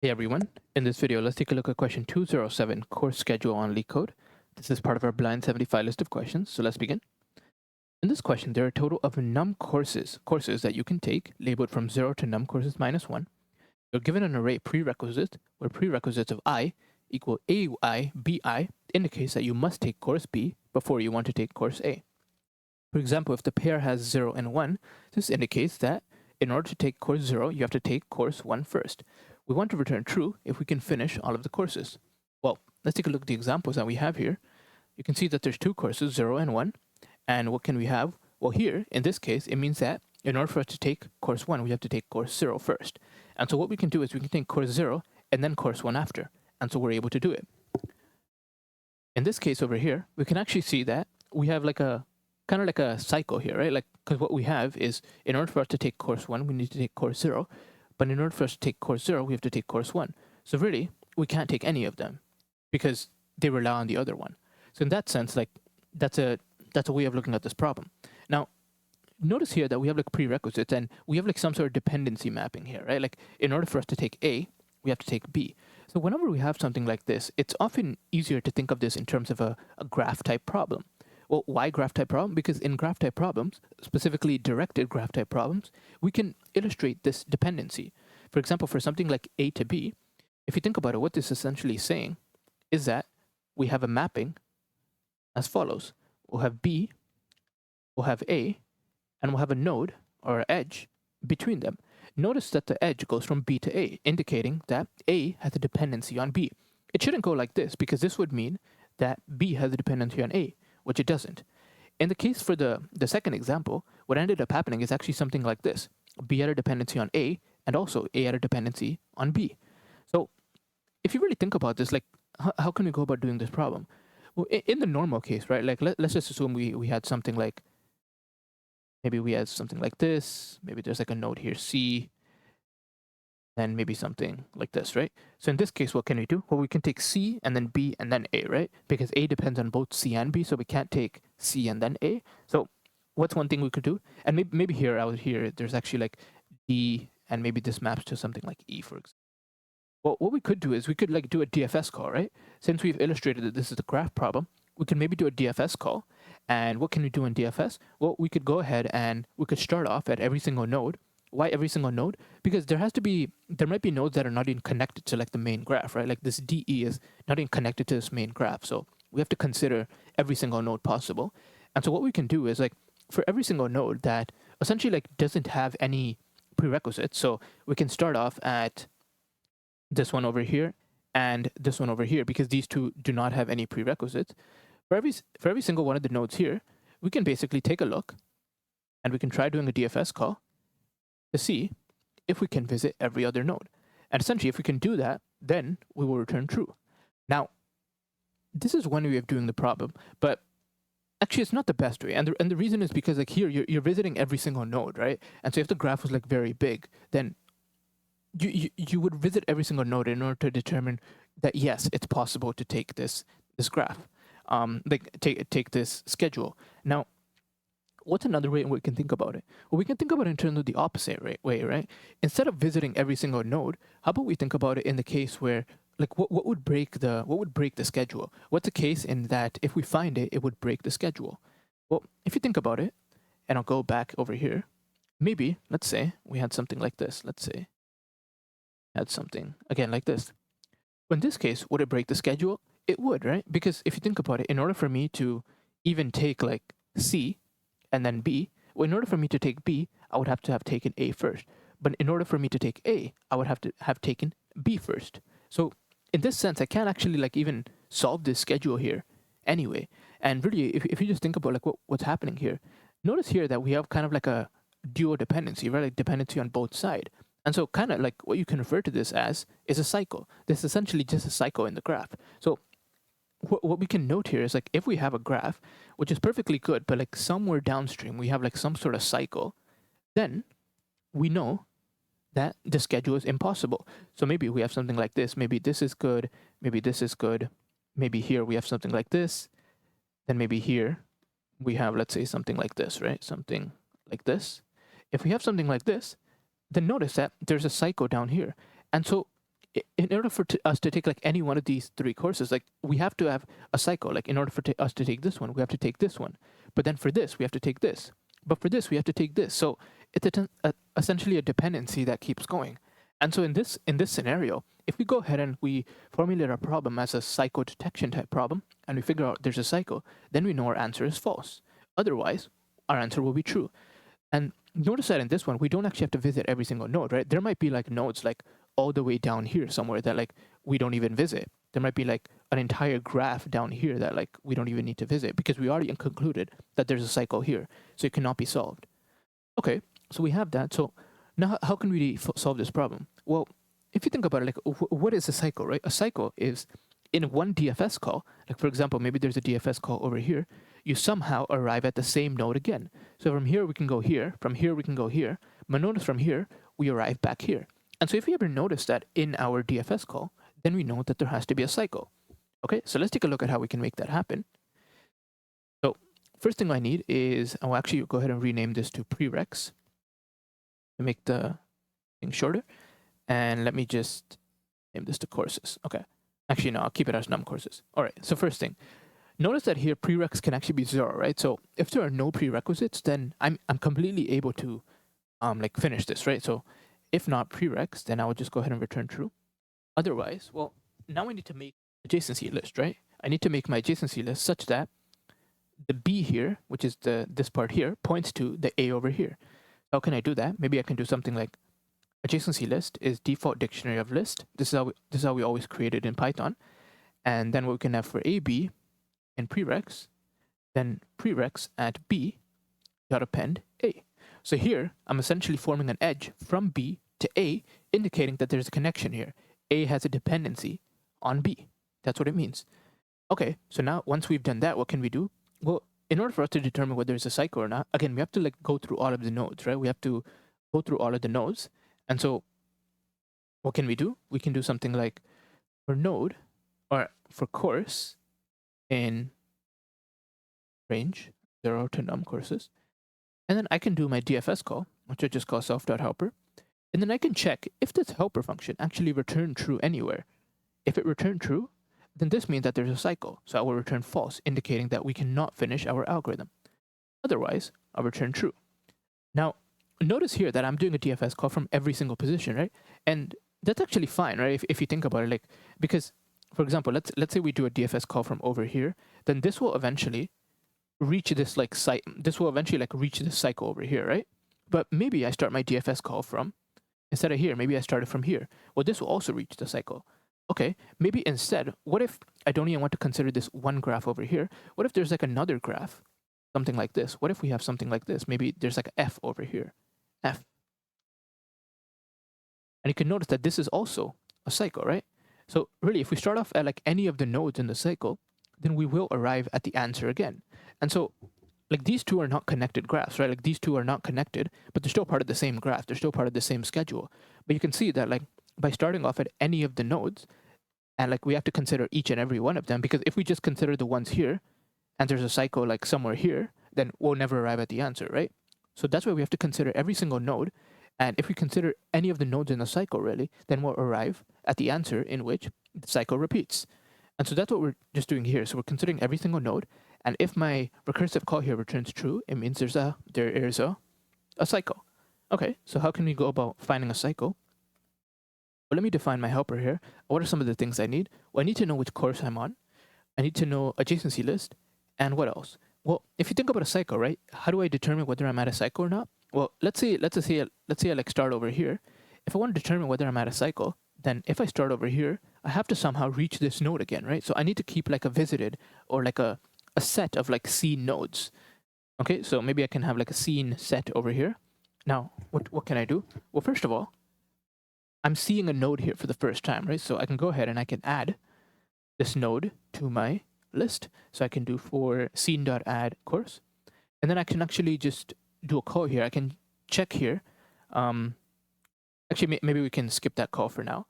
Hey everyone, in this video let's take a look at question 207, course schedule on Leetcode. This is part of our blind 75 list of questions, so let's begin. In this question there are a total of num courses that you can take, labeled from 0 to num courses minus 1. You're given an array prerequisite where prerequisites of I equal AI BI indicates that you must take course B before you want to take course A. For example, if the pair has 0 and 1, this indicates that in order to take course 0, you have to take course 1 first. We want to return true if we can finish all of the courses. Well, let's take a look at the examples that we have here. You can see that there's two courses, 0 and 1. And what can we have? Well, here, in this case, it means that in order for us to take course 1, we have to take course 0 first. And so what we can do is we can take course 0 and then course 1 after. And so we're able to do it. In this case over here, we can actually see that we have like a kind of like a cycle here, right? Like, because what we have is in order for us to take course 1, we need to take course 0. But in order for us to take course 0, we have to take course 1. So really, we can't take any of them because they rely on the other one. So in that sense, like that's a way of looking at this problem. Now, notice here that we have like prerequisites and we have like some sort of dependency mapping here, right? Like in order for us to take A, we have to take B. So whenever we have something like this, it's often easier to think of this in terms of a graph type problem. Well, why graph type problem? Because in graph type problems, specifically directed graph type problems, we can illustrate this dependency. For example, for something like A to B, if you think about it, what this is essentially saying is that we have a mapping as follows. We'll have B, we'll have A, and we'll have a node or an edge between them. Notice that the edge goes from B to A, indicating that A has a dependency on B. It shouldn't go like this because this would mean that B has a dependency on A, which it doesn't. In the case for the second example, what ended up happening is actually something like this. B had a dependency on A, and also A had a dependency on B. So if you really think about this, like, how can we go about doing this problem? Well, in the normal case, right, like let's just assume we had something like, maybe we had something like this, maybe there's like a node here, C, and maybe something like this, right? So in this case, what can we do? Well, we can take C and then B and then A, right? Because A depends on both C and B, so we can't take C and then A. So what's one thing we could do? And maybe here, out here, there's actually like D, and maybe this maps to something like E, for example. Well, what we could do is we could like do a DFS call, right? Since we've illustrated that this is the graph problem, we can maybe do a DFS call. And what can we do in DFS? Well, we could go ahead and we could start off at every single node. Why every single node? Because there might be nodes that are not even connected to like the main graph, right? Like this DE is not even connected to this main graph. So we have to consider every single node possible. And so what we can do is like for every single node that essentially like doesn't have any prerequisites. So we can start off at this one over here and this one over here because these two do not have any prerequisites. For every single one of the nodes here, we can basically take a look and we can try doing a DFS call to see if we can visit every other node. And essentially, if we can do that, then we will return true. Now, this is one way of doing the problem, but actually it's not the best way. And the reason is because like here, you're visiting every single node, right? And so if the graph was like very big, then you would visit every single node in order to determine that, yes, it's possible to take this graph, like take this schedule. Now, what's another way we can think about it? Well, we can think about it in terms of the opposite way, right? Instead of visiting every single node, how about we think about it in the case where, like, what would break the schedule? What's the case in that if we find it, it would break the schedule? Well, if you think about it, and I'll go back over here, maybe, let's say, we had something like this. Let's say, had something, again, like this. In this case, would it break the schedule? It would, right? Because if you think about it, in order for me to even take, like, C, and then B, well, in order for me to take B, I would have to have taken A first. But in order for me to take A, I would have to have taken B first. So in this sense, I can't actually like even solve this schedule here anyway. And really, if you just think about like what's happening here, notice here that we have kind of like a dual dependency, right? Like dependency on both sides. And so kind of like what you can refer to this as is a cycle. This is essentially just a cycle in the graph. So what we can note here is like if we have a graph which is perfectly good, but like somewhere downstream we have like some sort of cycle, then we know that the schedule is impossible. So maybe we have something like this. Maybe this is good. Maybe this is good. Maybe here we have something like this. Then maybe here we have, let's say, something like this, right? Something like this. If we have something like this, then notice that there's a cycle down here. And so in order for us to take like any one of these three courses, like we have to have a cycle. Like in order for us to take this one, we have to take this one. But then for this, we have to take this. But for this, we have to take this. So it's essentially a dependency that keeps going. And so in this scenario, if we go ahead and we formulate our problem as a cycle detection type problem, and we figure out there's a cycle, then we know our answer is false. Otherwise, our answer will be true. And notice that in this one, we don't actually have to visit every single node, right? There might be like nodes like all the way down here somewhere that like we don't even visit. There might be like an entire graph down here that like we don't even need to visit because we already concluded that there's a cycle here. So it cannot be solved. Okay, so we have that. So now how can we solve this problem? Well, if you think about it, like what is a cycle, right? A cycle is in one DFS call, like for example, maybe there's a DFS call over here, you somehow arrive at the same node again. So from here we can go here, from here we can go here, but notice from here we arrive back here. And so if we ever notice that in our DFS call, then we know that there has to be a cycle. Okay, so let's take a look at how we can make that happen. So first thing I need is, I'll actually go ahead and rename this to prereqs to make the thing shorter. And let me just name this to courses. Okay, actually no, I'll keep it as num courses. All right, so first thing, notice that here prereqs can actually be 0, right? So if there are no prerequisites, then I'm completely able to like finish this, right? So if not prereqs, then I would just go ahead and return true. Otherwise, well, now I need to make adjacency list, right? I need to make my adjacency list such that the B here, which is this part here, points to the A over here. How can I do that? Maybe I can do something like adjacency list is default dictionary of list. This is how we always create it in Python. And then what we can have for AB in prereqs, then prereqs at B dot append A. So here I'm essentially forming an edge from B to A, indicating that there's a connection here. A has a dependency on B. That's what it means. Okay, so now once we've done that, what can we do? Well, in order for us to determine whether it's a cycle or not, again, we have to like go through all of the nodes, right? We have to go through all of the nodes. And so what can we do? We can do something like for node or for course in range 0 to num courses. And then I can do my DFS call, which I just call self.helper. And then I can check if this helper function actually returned true anywhere. If it returned true, then this means that there's a cycle. So I will return false, indicating that we cannot finish our algorithm. Otherwise, I'll return true. Now, notice here that I'm doing a DFS call from every single position, right? And that's actually fine, right? If you think about it, like, because, for example, let's say we do a DFS call from over here, then this will eventually reach this like site. This will eventually like reach this cycle over here, right? But maybe I start my DFS call from, instead of here, maybe I started from here. Well, this will also reach the cycle. Okay, maybe instead, what if I don't even want to consider this one graph over here? What if there's like another graph, something like this? What if we have something like this? Maybe there's like a F over here, F. And you can notice that this is also a cycle, right? So really, if we start off at like any of the nodes in the cycle, then we will arrive at the answer again. And so like these two are not connected graphs, right? Like these two are not connected, but they're still part of the same graph. They're still part of the same schedule. But you can see that like by starting off at any of the nodes, and like we have to consider each and every one of them, because if we just consider the ones here and there's a cycle like somewhere here, then we'll never arrive at the answer, right? So that's why we have to consider every single node. And if we consider any of the nodes in the cycle, really, then we'll arrive at the answer in which the cycle repeats. And so that's what we're just doing here. So we're considering every single node. And if my recursive call here returns true, it means there is a cycle. Okay, so how can we go about finding a cycle? Well, let me define my helper here. What are some of the things I need? Well, I need to know which course I'm on. I need to know adjacency list. And what else? Well, if you think about a cycle, right? How do I determine whether I'm at a cycle or not? Well, let's say I like start over here. If I want to determine whether I'm at a cycle, then if I start over here, I have to somehow reach this node again, right? So I need to keep like a visited or like a set of like seen nodes. Okay, so maybe I can have like a seen set over here. Now, what can I do? Well, first of all, I'm seeing a node here for the first time, right? So I can go ahead and I can add this node to my list. So I can do for scene.add course. And then I can actually just do a call here. I can check here. Actually, maybe we can skip that call for now.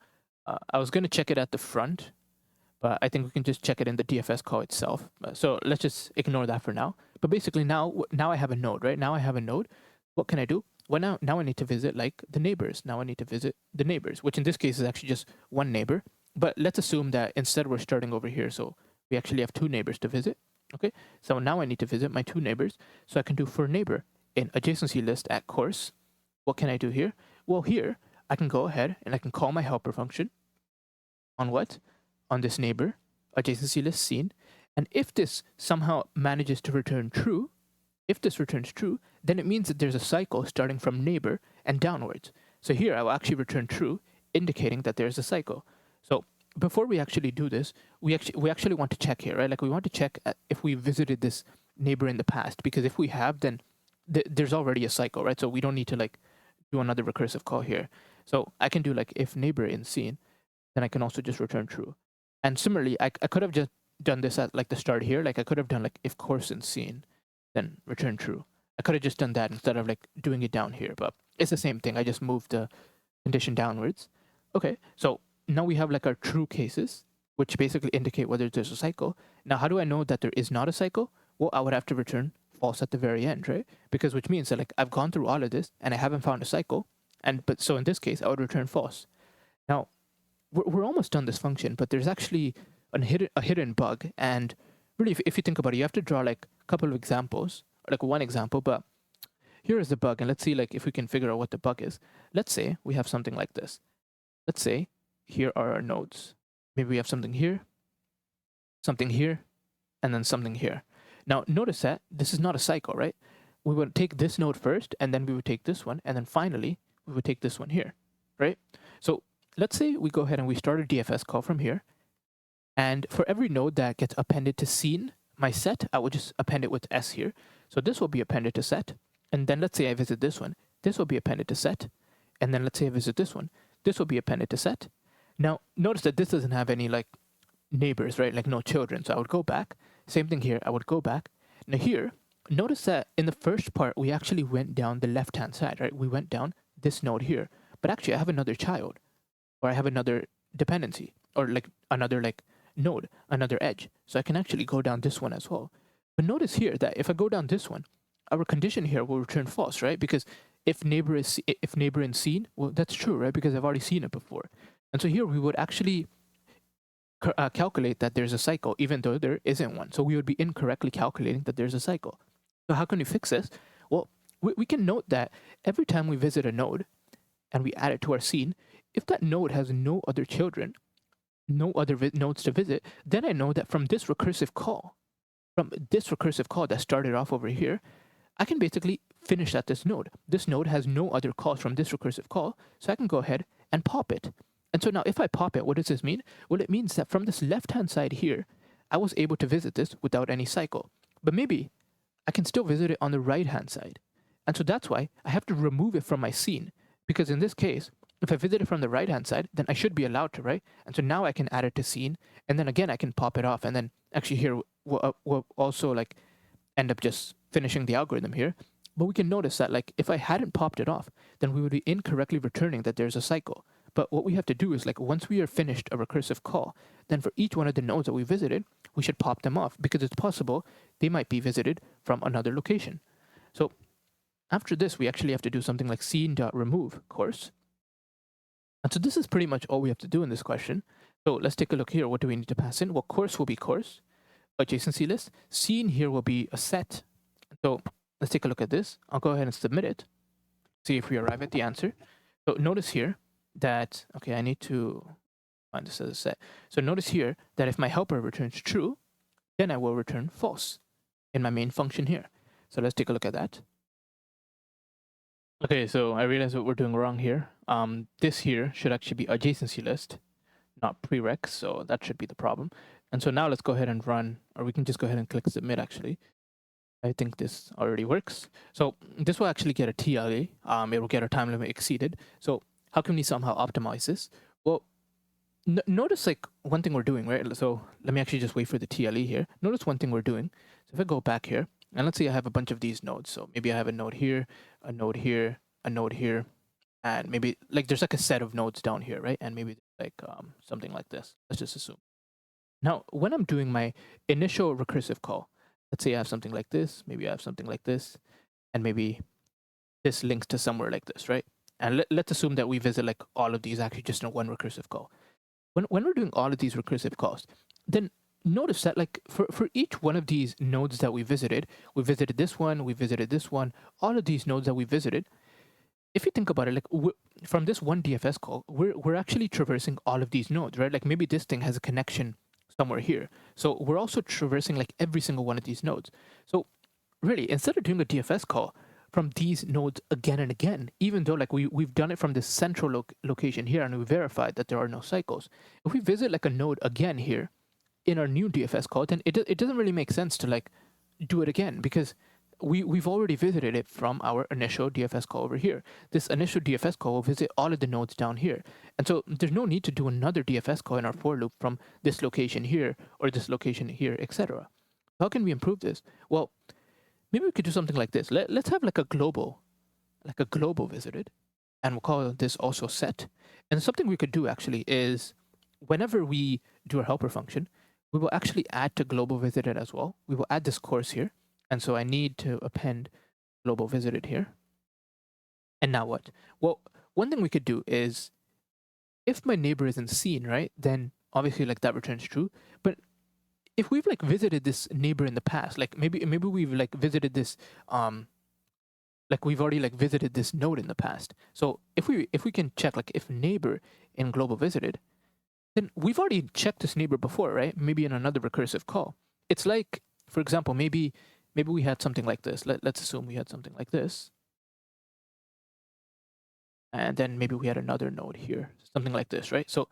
I was going to check it at the front, but I think we can just check it in the DFS call itself. So let's just ignore that for now. But basically now I have a node, right? Now I have a node. What can I do? now I need to visit like the neighbors. Now I need to visit the neighbors, which in this case is actually just one neighbor. But let's assume that instead we're starting over here, so we actually have two neighbors to visit. Okay, so now I need to visit my two neighbors. So I can do for neighbor in adjacency list at course. What can I do here? Well, here I can go ahead and I can call my helper function on what? On this neighbor, adjacency list seen. And if this somehow manages to return true, if this returns true, then it means that there's a cycle starting from neighbor and downwards. So here I will actually return true, indicating that there's a cycle. So before we actually do this, we actually want to check here, right? Like we want to check if we visited this neighbor in the past, because if we have, then there's already a cycle, right? So we don't need to like do another recursive call here. So I can do like if neighbor in scene, then I can also just return true. And similarly, I could have just done this at like the start here. Like I could have done like if course in scene, then return true. I could have just done that instead of like doing it down here, but it's the same thing. I just moved the condition downwards. Okay, so now we have like our true cases, which basically indicate whether there's a cycle. Now, how do I know that there is not a cycle? Well, I would have to return false at the very end, right? Because which means that like I've gone through all of this and I haven't found a cycle. But so in this case, I would return false. Now, we're almost done this function, but there's actually a hidden bug. And really, if you think about it, you have to draw like a couple of examples, or like one example, but here is the bug. And let's see like if we can figure out what the bug is. Let's say we have something like this. Let's say here are our nodes. Maybe we have something here, and then something here. Now, notice that this is not a cycle, right? We would take this node first, and then we would take this one, and then finally, we would take this one here, right? So let's say we go ahead and we start a DFS call from here, and for every node that gets appended to scene, my set, I would just append it with S here. So this will be appended to set, and then let's say I visit this one, this will be appended to set, and then let's say I visit this one, this will be appended to set. Now, notice that this doesn't have any like neighbors, right? Like no children. So I would go back. Same thing here. I would go back. Now here, notice that in the first part, we actually went down the left-hand side, right? We went down this node here. But actually, I have another child, or I have another dependency, or like another like node, another edge. So I can actually go down this one as well. But notice here that if I go down this one, our condition here will return false, right? Because if neighbor in scene, well, that's true, right? Because I've already seen it before. And so here we would actually calculate that there's a cycle, even though there isn't one. So we would be incorrectly calculating that there's a cycle. So how can we fix this? Well, we can note that every time we visit a node and we add it to our scene, if that node has no other children, no other nodes to visit, then I know that from this recursive call that started off over here, I can basically finish at this node. This node has no other calls from this recursive call, so I can go ahead and pop it. And so now if I pop it, what does this mean? Well, it means that from this left-hand side here, I was able to visit this without any cycle. But maybe I can still visit it on the right-hand side. And so that's why I have to remove it from my scene. Because in this case, if I visit it from the right-hand side, then I should be allowed to, right? And so now I can add it to scene. And then again, I can pop it off. And then actually here, we'll also like end up just finishing the algorithm here. But we can notice that like if I hadn't popped it off, then we would be incorrectly returning that there's a cycle. But what we have to do is like once we are finished a recursive call, then for each one of the nodes that we visited, we should pop them off because it's possible they might be visited from another location. So after this, we actually have to do something like scene.remove course. And so this is pretty much all we have to do in this question. So let's take a look here. What do we need to pass in? Well, course will be course, adjacency list. Scene here will be a set. So let's take a look at this. I'll go ahead and submit it. See if we arrive at the answer. So notice here that, okay, I need to find this as a set. So notice here that if my helper returns true, then I will return false in my main function here. So let's take a look at that. Okay, so I realize what we're doing wrong here. This here should actually be adjacency list, not prereq, so that should be the problem. And so now let's go ahead and run, or we can just go ahead and click submit actually. I think this already works. So this will actually get a TLA. It will get a time limit exceeded. So how can we somehow optimize this? Well, notice like one thing we're doing, right? So let me actually just wait for the TLE here. Notice one thing we're doing. So if I go back here, and let's say I have a bunch of these nodes. So maybe I have a node here, a node here, a node here, and maybe like there's like a set of nodes down here, right? And maybe like something like this. Let's just assume. Now, when I'm doing my initial recursive call, let's say I have something like this, maybe I have something like this, and maybe this links to somewhere like this, right? And let's assume that we visit like all of these actually just in one recursive call. When we're doing all of these recursive calls, then notice that like for each one of these nodes that we visited this one, we visited this one, all of these nodes that we visited, if you think about it, like from this one DFS call, we're actually traversing all of these nodes, right? Like maybe this thing has a connection somewhere here. So we're also traversing like every single one of these nodes. So really, instead of doing a DFS call from these nodes again and again, even though like we've done it from this central location here and we verified that there are no cycles, if we visit like a node again here in our new DFS call, then it doesn't really make sense to like do it again because we've already visited it from our initial DFS call over here. This initial DFS call will visit all of the nodes down here. And so there's no need to do another DFS call in our for loop from this location here or this location here, etc. How can we improve this? Well, maybe we could do something like this. Let's have like a global visited, and we'll call this also set. And something we could do actually is whenever we do our helper function, we will actually add to global visited as well. We will add this course here. And so I need to append global visited here. And now what? Well, one thing we could do is if my neighbor isn't seen, right, then obviously like that returns true. But if we've like visited this neighbor in the past, like maybe we've like visited this like we've already like visited this node in the past. So if we can check like if neighbor in global visited, then we've already checked this neighbor before, right? Maybe in another recursive call. It's like, for example, maybe we had something like this. Let's assume we had something like this. And then maybe we had another node here, something like this, right? So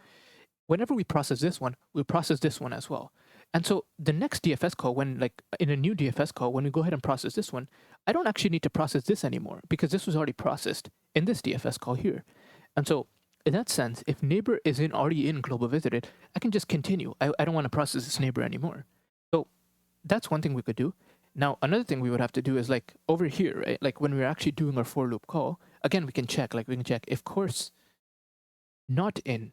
whenever we process this one, we process this one as well. And so the next DFS call, when like in a new DFS call, when we go ahead and process this one, I don't actually need to process this anymore because this was already processed in this DFS call here. And so in that sense, if neighbor isn't already in global visited, I can just continue. I don't want to process this neighbor anymore. So that's one thing we could do. Now, another thing we would have to do is like over here, right? Like when we're actually doing our for loop call, again, we can check if course not in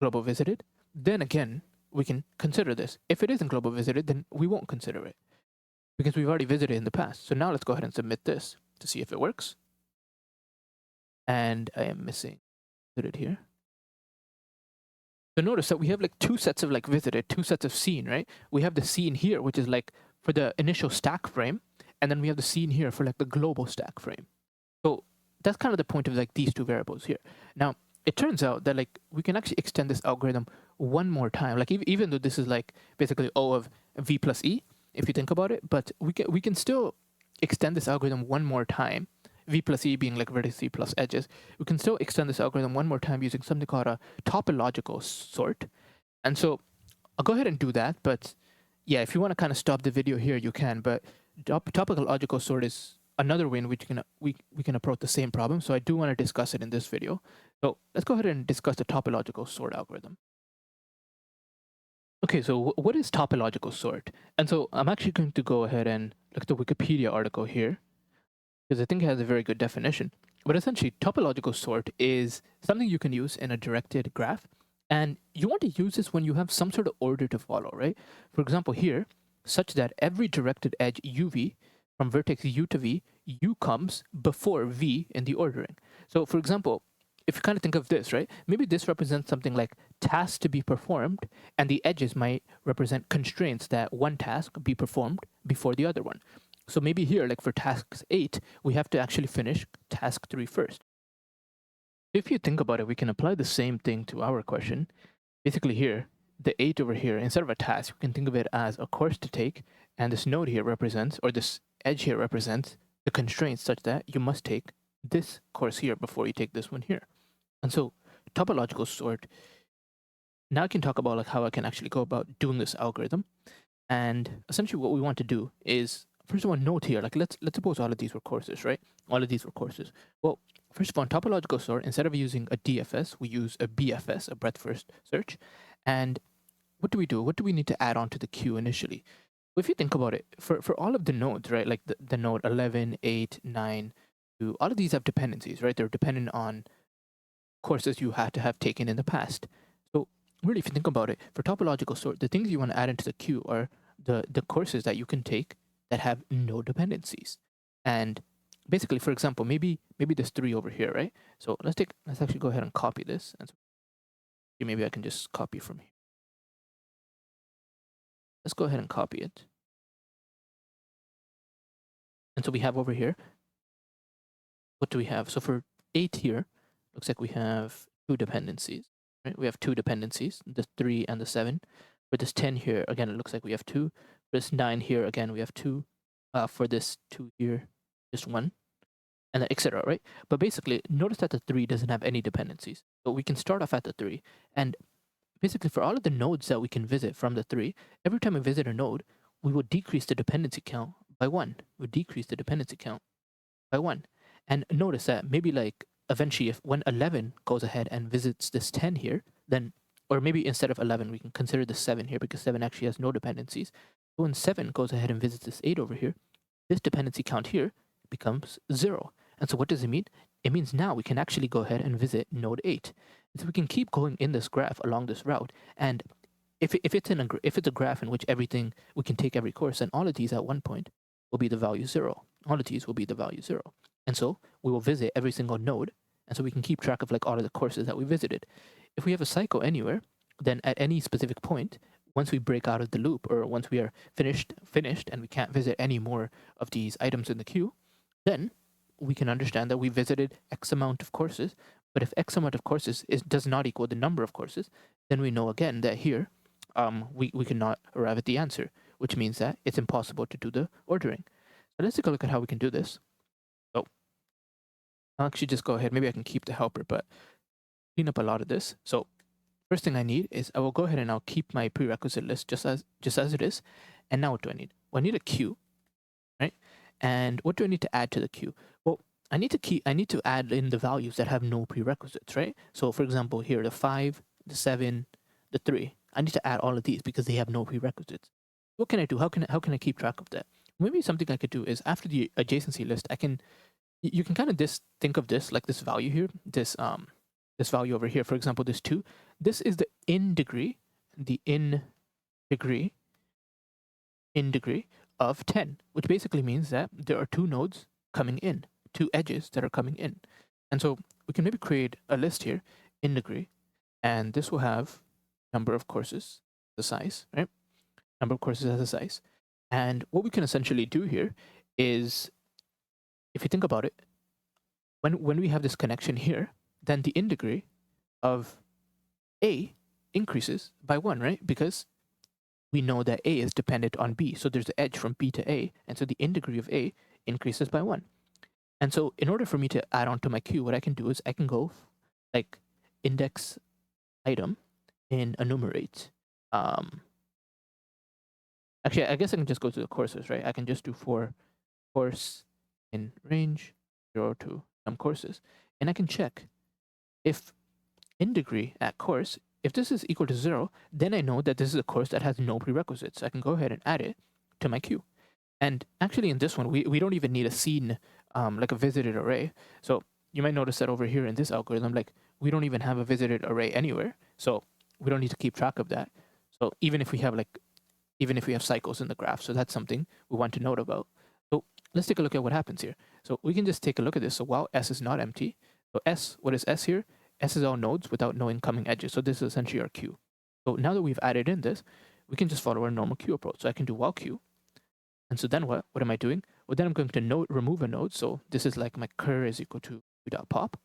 global visited, then again, we can consider this. If it isn't global visited, then we won't consider it because we've already visited in the past. So now let's go ahead and submit this to see if it works. And I am missing visited here. So notice that we have like two sets of like visited, two sets of seen, right? We have the seen here, which is like for the initial stack frame, and then we have the seen here for like the global stack frame. So that's kind of the point of like these two variables here. Now, it turns out that like we can actually extend this algorithm one more time. Like even though this is like basically O of V plus E, if you think about it, but we can still extend this algorithm one more time. V plus E being like vertices plus edges. We can still extend this algorithm one more time using something called a topological sort. And so I'll go ahead and do that. But yeah, if you want to kind of stop the video here, you can. But topological sort is another way in which we can approach the same problem. So I do want to discuss it in this video. So let's go ahead and discuss the topological sort algorithm. Okay, so what is topological sort? And so I'm actually going to go ahead and look at the Wikipedia article here, because I think it has a very good definition. But essentially, topological sort is something you can use in a directed graph. And you want to use this when you have some sort of order to follow, right? For example, here, such that every directed edge UV from vertex U to V, U comes before V in the ordering. So for example, if you kind of think of this, right? Maybe this represents something like tasks to be performed, and the edges might represent constraints that one task be performed before the other one. So maybe here, like for task 8, we have to actually finish task 3 first. If you think about it, we can apply the same thing to our question. Basically here, the 8 over here, instead of a task, we can think of it as a course to take, and this node here represents, or this edge here represents the constraints such that you must take this course here before you take this one here. And so topological sort, now I can talk about like how I can actually go about doing this algorithm. And essentially what we want to do is, first of all, note here, like let's suppose all of these were courses, right? All of these were courses. Well, first of all, in topological sort, instead of using a DFS, we use a BFS, a breadth first search. And what do we do? What do we need to add on to the queue initially? Well, if you think about it, for all of the nodes, right, like the node 11, 8, 9, 2, all of these have dependencies, right? They're dependent on courses you had to have taken in the past. So really, if you think about it, for topological sort, the things you want to add into the queue are the courses that you can take that have no dependencies. And basically, for example, maybe there's 3 over here, right? So let's actually go ahead and copy this, and maybe I can just copy from here. Let's go ahead and copy it. And so we have over here, what do we have? So for 8 here, looks like we have 2 dependencies, right? We have 2 dependencies, the 3 and the 7. For this 10 here, again, it looks like we have 2. For this 9 here, again, we have 2. For this 2 here, just 1, and then etc., right? But basically, notice that the 3 doesn't have any dependencies. So we can start off at the 3, and basically for all of the nodes that we can visit from the 3, every time we visit a node, we will decrease the dependency count by 1. We'll decrease the dependency count by 1. And notice that maybe like eventually if when 11 goes ahead and visits this 10 here, then, or maybe instead of 11, we can consider the 7 here because 7 actually has no dependencies. So when 7 goes ahead and visits this 8 over here, this dependency count here becomes 0. And so what does it mean? It means now we can actually go ahead and visit node 8. And so we can keep going in this graph along this route. And if it's a graph in which everything, we can take every course, then all of these at one point will be the value 0. All of these will be the value 0. And so we will visit every single node. And so we can keep track of like all of the courses that we visited. If we have a cycle anywhere, then at any specific point, once we break out of the loop, or once we are finished and we can't visit any more of these items in the queue, then we can understand that we visited X amount of courses. But if X amount of courses does not equal the number of courses, then we know again that here we cannot arrive at the answer, which means that it's impossible to do the ordering. So let's take a look at how we can do this. So I'll actually just go ahead. Maybe I can keep the helper, but clean up a lot of this. So first thing I need is I will go ahead and I'll keep my prerequisite list just as it is. And now what do I need? Well, I need a queue, right? And what do I need to add to the queue? Well, I need to add in the values that have no prerequisites, right? So for example, here, the 5, the 7, the 3. I need to add all of these because they have no prerequisites. What can I do? How can I keep track of that? Maybe something I could do is after the adjacency list, you can kind of think of this like this value here, this value over here. For example, this 2. This is the in degree of 10, which basically means that there are 2 nodes coming in, 2 edges that are coming in. And so we can maybe create a list here in degree, and this will have number of courses, the size, right? Number of courses as a size. And what we can essentially do here is, if you think about it, when we have this connection here, then the in degree of A increases by 1, right? Because we know that A is dependent on B. So there's the edge from B to A. And so the in degree of A increases by 1. And so in order for me to add on to my queue, what I can do is I can go like index item in enumerate. Actually, I guess I can just go to the courses, right? I can just do for course in range 0 to some courses. And I can check if in degree at course, if this is equal to 0, then I know that this is a course that has no prerequisites. I can go ahead and add it to my queue. And actually in this one, we don't even need a scene, like a visited array. So you might notice that over here in this algorithm, like we don't even have a visited array anywhere. So we don't need to keep track of that. So even if we have cycles in the graph, so that's something we want to note about. So let's take a look at what happens here. So we can just take a look at this. So while S is not empty, so S, what is S here? S is all nodes without no incoming edges. So this is essentially our queue. So now that we've added in this, we can just follow our normal queue approach. So I can do while queue. And so then what am I doing? Well, then I'm going to remove a node. So this is like my cur is equal to queue.pop.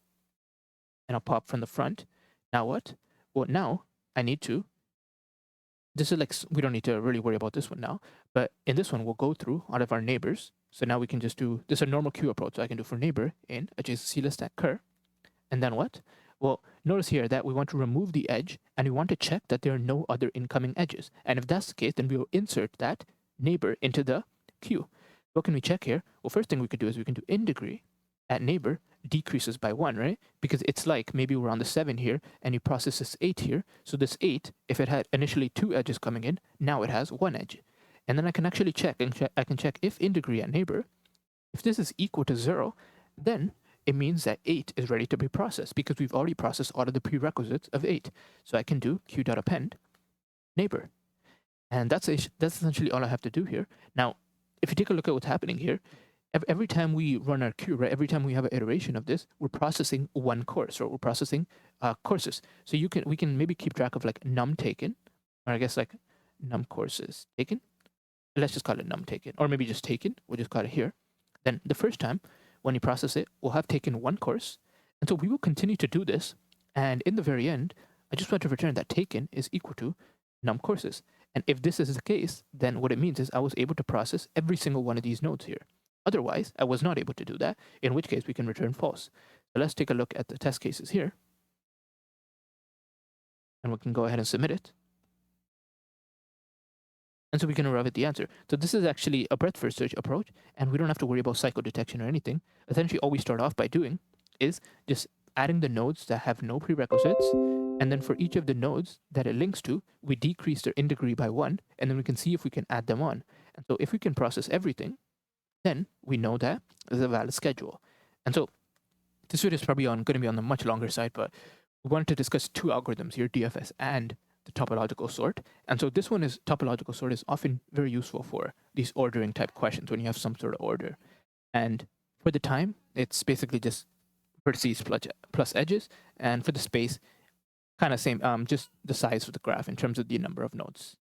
And I'll pop from the front. Now what? Well, now I need to, this is like, we don't need to really worry about this one now. But in this one, we'll go through all of our neighbors. So now we can just do, this is a normal queue approach. So I can do for neighbor in adjacency list at cur. And then what? Well, notice here that we want to remove the edge and we want to check that there are no other incoming edges. And if that's the case, then we will insert that neighbor into the queue. What can we check here? Well, first thing we could do is we can do in degree at neighbor decreases by 1, right? Because it's like maybe we're on the 7 here and you process this 8 here. So this 8, if it had initially 2 edges coming in, now it has 1 edge. And then I can actually check, I can check if in degree at neighbor, if this is equal to 0, then it means that 8 is ready to be processed because we've already processed all of the prerequisites of 8. So I can do queue.append neighbor. And that's essentially all I have to do here. Now, if you take a look at what's happening here, every time we run our queue, right, every time we have an iteration of this, we're processing one course, or we're processing courses. So we can maybe keep track of like num taken, or I guess like num courses taken. Let's just call it num taken, or maybe just taken. We'll just call it here. Then the first time when you process it, we'll have taken one course, and so we will continue to do this. And in the very end, I just want to return that taken is equal to num courses. And if this is the case, then what it means is I was able to process every single one of these nodes here. Otherwise, I was not able to do that, in which case we can return false. So let's take a look at the test cases here. And we can go ahead and submit it. And so we can arrive at the answer. So this is actually a breadth first search approach, and we don't have to worry about cycle detection or anything. Essentially, all we start off by doing is just adding the nodes that have no prerequisites, and then for each of the nodes that it links to, we decrease their in degree by 1, and then we can see if we can add them on. And so if we can process everything, then we know that there's a valid schedule. And so this video is probably going to be on the much longer side, but we wanted to discuss two algorithms here, DFS and the topological sort. And so this one is topological sort is often very useful for these ordering type questions when you have some sort of order. And for the time, it's basically just vertices plus edges. And for the space, kind of same, just the size of the graph in terms of the number of nodes.